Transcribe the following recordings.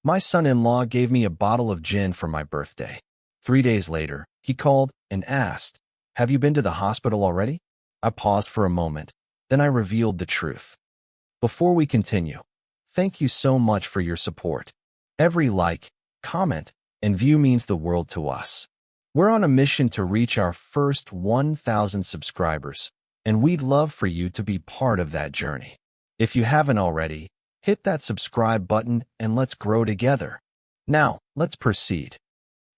My son-in-law gave me a bottle of gin for my birthday. 3 days later, he called and asked, "Have you been to the hospital already?" I paused for a moment. Then I revealed the truth. Before we continue, thank you so much for your support. Every like, comment, and view means the world to us. We're on a mission to reach our first 1,000 subscribers, and we'd love for you to be part of that journey. If you haven't already, hit that subscribe button and let's grow together. Now, let's proceed.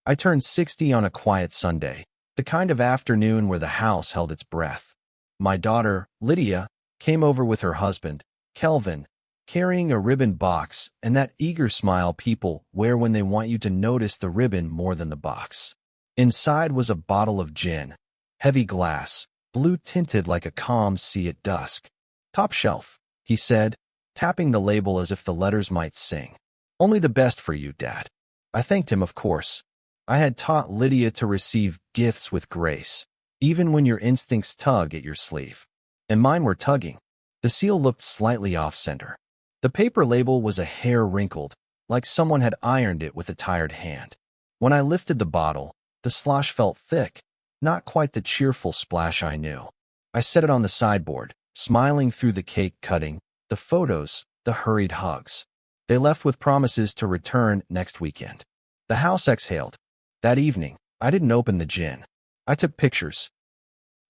I turned 60 on a quiet Sunday, the kind of afternoon where the house held its breath. My daughter, Lydia, came over with her husband, Kelvin, carrying a ribbon box and that eager smile people wear when they want you to notice the ribbon more than the box. Inside was a bottle of gin, heavy glass, blue-tinted like a calm sea at dusk. "Top shelf," he said, tapping the label as if the letters might sing. "Only the best for you, Dad." I thanked him, of course. I had taught Lydia to receive gifts with grace, even when your instincts tug at your sleeve. And mine were tugging. The seal looked slightly off-center. The paper label was a hair wrinkled, like someone had ironed it with a tired hand. When I lifted the bottle, the slosh felt thick, not quite the cheerful splash I knew. I set it on the sideboard, smiling through the cake cutting, the photos, the hurried hugs. They left with promises to return next weekend. The house exhaled. That evening, I didn't open the gin. I took pictures.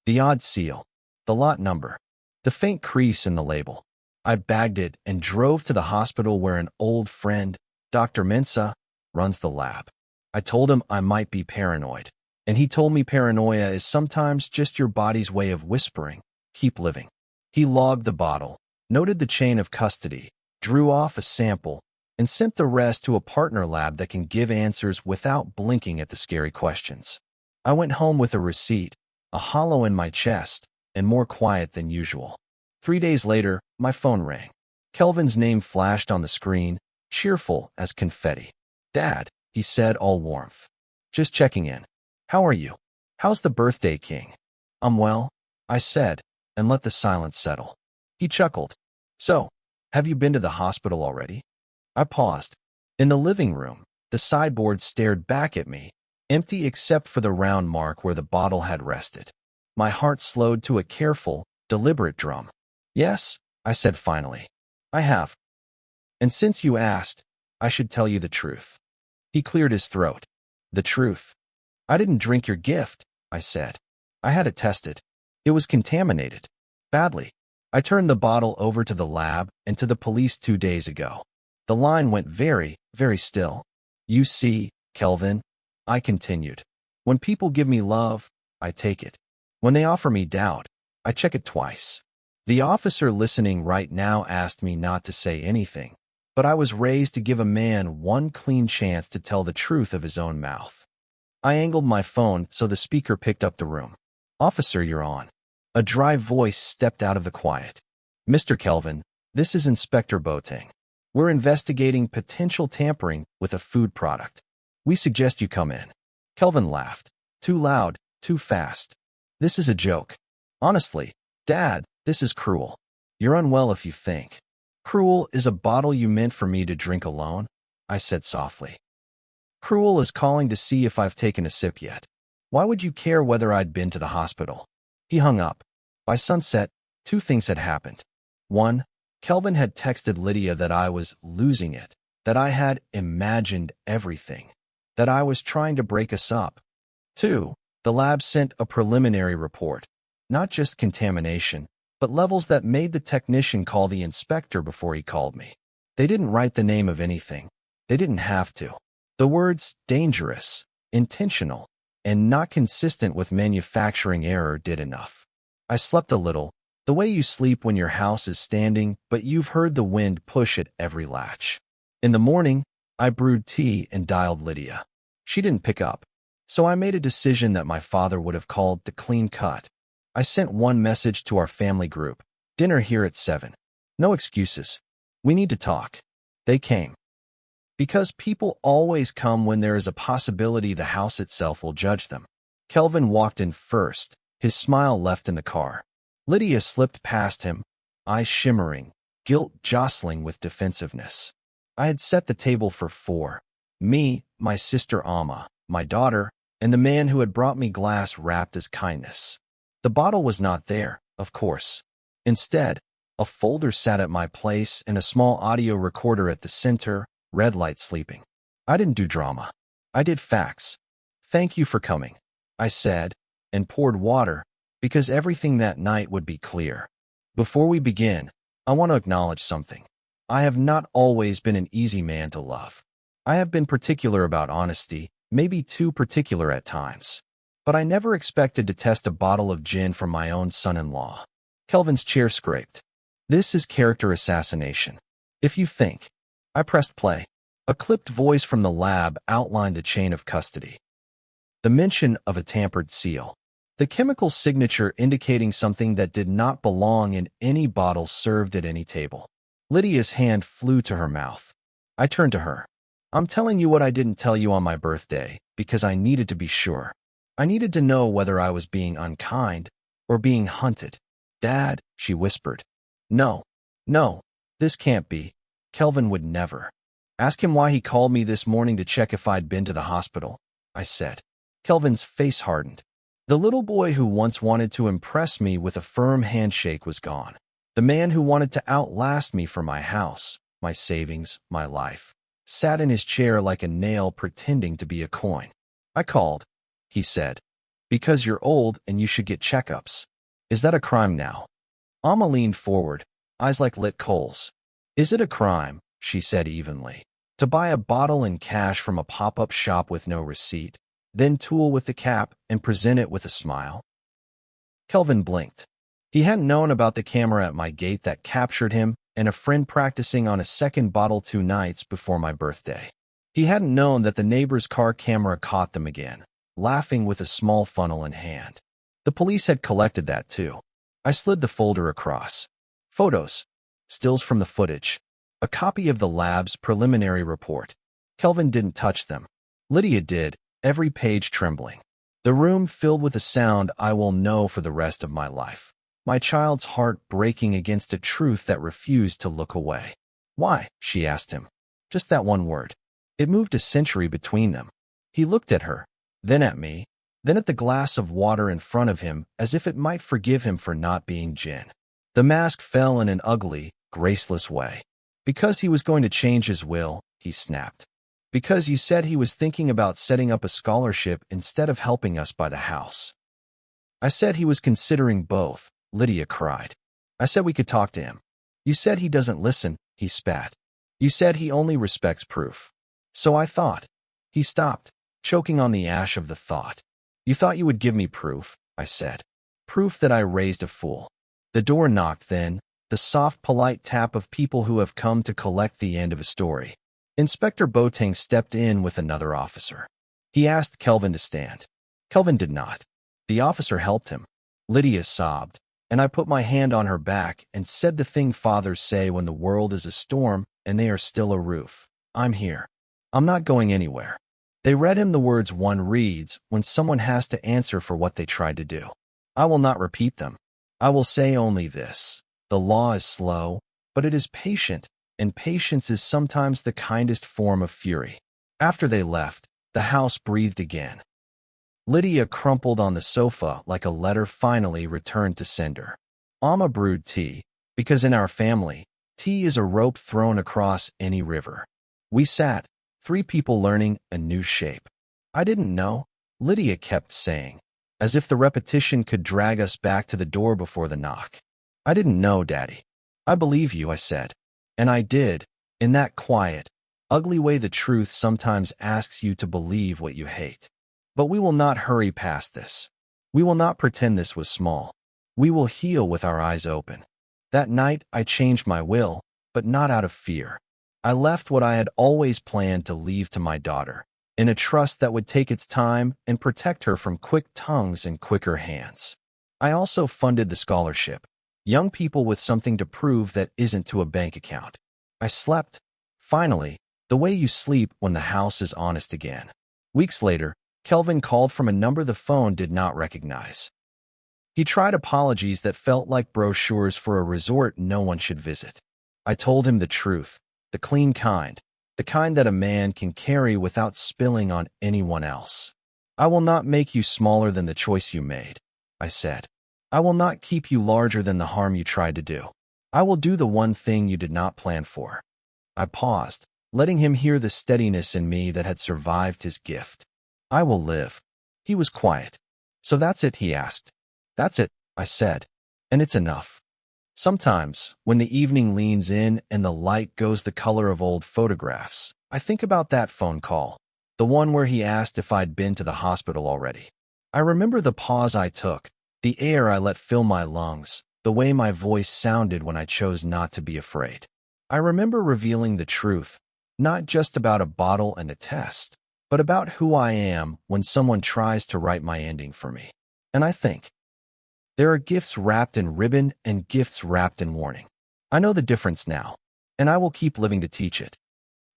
The odd seal, the lot number, the faint crease in the label. I bagged it and drove to the hospital where an old friend, Dr. Mensah, runs the lab. I told him I might be paranoid, and he told me paranoia is sometimes just your body's way of whispering, "Keep living." He logged the bottle, noted the chain of custody, drew off a sample, and sent the rest to a partner lab that can give answers without blinking at the scary questions. I went home with a receipt, a hollow in my chest, and more quiet than usual. 3 days later, my phone rang. Kelvin's name flashed on the screen, cheerful as confetti. "Dad," he said, all warmth. "Just checking in. How are you? How's the birthday king?" "I'm well," I said, and let the silence settle. He chuckled. "So, have you been to the hospital already?" I paused. In the living room, the sideboard stared back at me, empty except for the round mark where the bottle had rested. My heart slowed to a careful, deliberate drum. "Yes," I said finally. "I have. And since you asked, I should tell you the truth." He cleared his throat. "The truth." "I didn't drink your gift," I said. "I had it tested. It was contaminated. Badly. I turned the bottle over to the lab and to the police 2 days ago." The line went very, very still. "You see, Kelvin," I continued, "when people give me love, I take it. When they offer me doubt, I check it twice." The officer listening right now asked me not to say anything, but I was raised to give a man one clean chance to tell the truth of his own mouth. I angled my phone so the speaker picked up the room. "Officer, you're on." A dry voice stepped out of the quiet. "Mr. Kelvin, this is Inspector Boateng. We're investigating potential tampering with a food product. We suggest you come in." Kelvin laughed. Too loud, too fast. "This is a joke. Honestly, Dad, this is cruel. You're unwell if you think." "Cruel is a bottle you meant for me to drink alone," I said softly. "Cruel is calling to see if I've taken a sip yet. Why would you care whether I'd been to the hospital?" He hung up. By sunset, 2 things had happened. 1, Kelvin had texted Lydia that I was losing it, that I had imagined everything, that I was trying to break us up. 2, the lab sent a preliminary report, not just contamination, but levels that made the technician call the inspector before he called me. They didn't write the name of anything. They didn't have to. The words dangerous, intentional, and not consistent with manufacturing error did enough. I slept a little, the way you sleep when your house is standing, but you've heard the wind push at every latch. In the morning, I brewed tea and dialed Lydia. She didn't pick up, so I made a decision that my father would have called the clean cut. I sent one message to our family group: "Dinner here at 7. No excuses. We need to talk." They came. Because people always come when there is a possibility the house itself will judge them. Kelvin walked in first, his smile left in the car. Lydia slipped past him, eyes shimmering, guilt jostling with defensiveness. I had set the table for four. Me, my sister Amma, my daughter, and the man who had brought me glass wrapped as kindness. The bottle was not there, of course. Instead, a folder sat at my place and a small audio recorder at the center, red light sleeping. I didn't do drama. I did facts. Thank you for coming, I said, and poured water, because everything that night would be clear. Before we begin, I want to acknowledge something. I have not always been an easy man to love. I have been particular about honesty, maybe too particular at times. But I never expected to test a bottle of gin from my own son-in-law. Kelvin's chair scraped. This is character assassination. If you think. I pressed play. A clipped voice from the lab outlined the chain of custody. The mention of a tampered seal. The chemical signature indicating something that did not belong in any bottle served at any table. Lydia's hand flew to her mouth. I turned to her. I'm telling you what I didn't tell you on my birthday, because I needed to be sure. I needed to know whether I was being unkind or being hunted. Dad, she whispered. No, this can't be. Kelvin would never. Ask him why he called me this morning to check if I'd been to the hospital, I said. Kelvin's face hardened. The little boy who once wanted to impress me with a firm handshake was gone. The man who wanted to outlast me for my house, my savings, my life, sat in his chair like a nail pretending to be a coin. I called, he said, because you're old and you should get checkups. Is that a crime now? Amma leaned forward, eyes like lit coals. Is it a crime, she said evenly, to buy a bottle in cash from a pop-up shop with no receipt, then tool with the cap and present it with a smile? Kelvin blinked. He hadn't known about the camera at my gate that captured him and a friend practicing on a second bottle 2 nights before my birthday. He hadn't known that the neighbor's car camera caught them again, laughing with a small funnel in hand. The police had collected that too. I slid the folder across. Photos. Stills from the footage. A copy of the lab's preliminary report. Kelvin didn't touch them. Lydia did, every page trembling. The room filled with a sound I will know for the rest of my life. My child's heart breaking against a truth that refused to look away. Why? She asked him. Just that one word. It moved a century between them. He looked at her, then at me, then at the glass of water in front of him as if it might forgive him for not being gin. The mask fell in an ugly, graceless way. Because he was going to change his will, he snapped. Because you said he was thinking about setting up a scholarship instead of helping us buy the house. I said he was considering both, Lydia cried. I said we could talk to him. You said he doesn't listen, he spat. You said he only respects proof. So I thought. He stopped, choking on the ash of the thought. You thought you would give me proof, I said. Proof that I raised a fool. The door knocked then, the soft, polite tap of people who have come to collect the end of a story. Inspector Boateng stepped in with another officer. He asked Kelvin to stand. Kelvin did not. The officer helped him. Lydia sobbed, and I put my hand on her back and said the thing fathers say when the world is a storm and they are still a roof. I'm here. I'm not going anywhere. They read him the words one reads when someone has to answer for what they tried to do. I will not repeat them. I will say only this. The law is slow, but it is patient, and patience is sometimes the kindest form of fury. After they left, the house breathed again. Lydia crumpled on the sofa like a letter finally returned to sender. Amma brewed tea, because in our family, tea is a rope thrown across any river. We sat, 3 people learning a new shape. I didn't know, Lydia kept saying, as if the repetition could drag us back to the door before the knock. I didn't know, Daddy. I believe you, I said. And I did, in that quiet, ugly way the truth sometimes asks you to believe what you hate. But we will not hurry past this. We will not pretend this was small. We will heal with our eyes open. That night, I changed my will, but not out of fear. I left what I had always planned to leave to my daughter, in a trust that would take its time and protect her from quick tongues and quicker hands. I also funded the scholarship. Young people with something to prove that isn't to a bank account. I slept, finally, the way you sleep when the house is honest again. Weeks later, Kelvin called from a number the phone did not recognize. He tried apologies that felt like brochures for a resort no one should visit. I told him the truth, the clean kind, the kind that a man can carry without spilling on anyone else. I will not make you smaller than the choice you made, I said. I will not keep you larger than the harm you tried to do. I will do the one thing you did not plan for. I paused, letting him hear the steadiness in me that had survived his gift. I will live. He was quiet. So that's it, he asked. That's it, I said. And it's enough. Sometimes, when the evening leans in and the light goes the color of old photographs, I think about that phone call, the one where he asked if I'd been to the hospital already. I remember the pause I took, the air I let fill my lungs, the way my voice sounded when I chose not to be afraid. I remember revealing the truth, not just about a bottle and a test, but about who I am when someone tries to write my ending for me. And I think, there are gifts wrapped in ribbon and gifts wrapped in warning. I know the difference now, and I will keep living to teach it.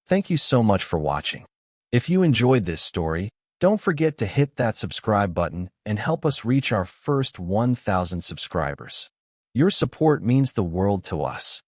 Thank you so much for watching. If you enjoyed this story, don't forget to hit that subscribe button and help us reach our first 1,000 subscribers. Your support means the world to us.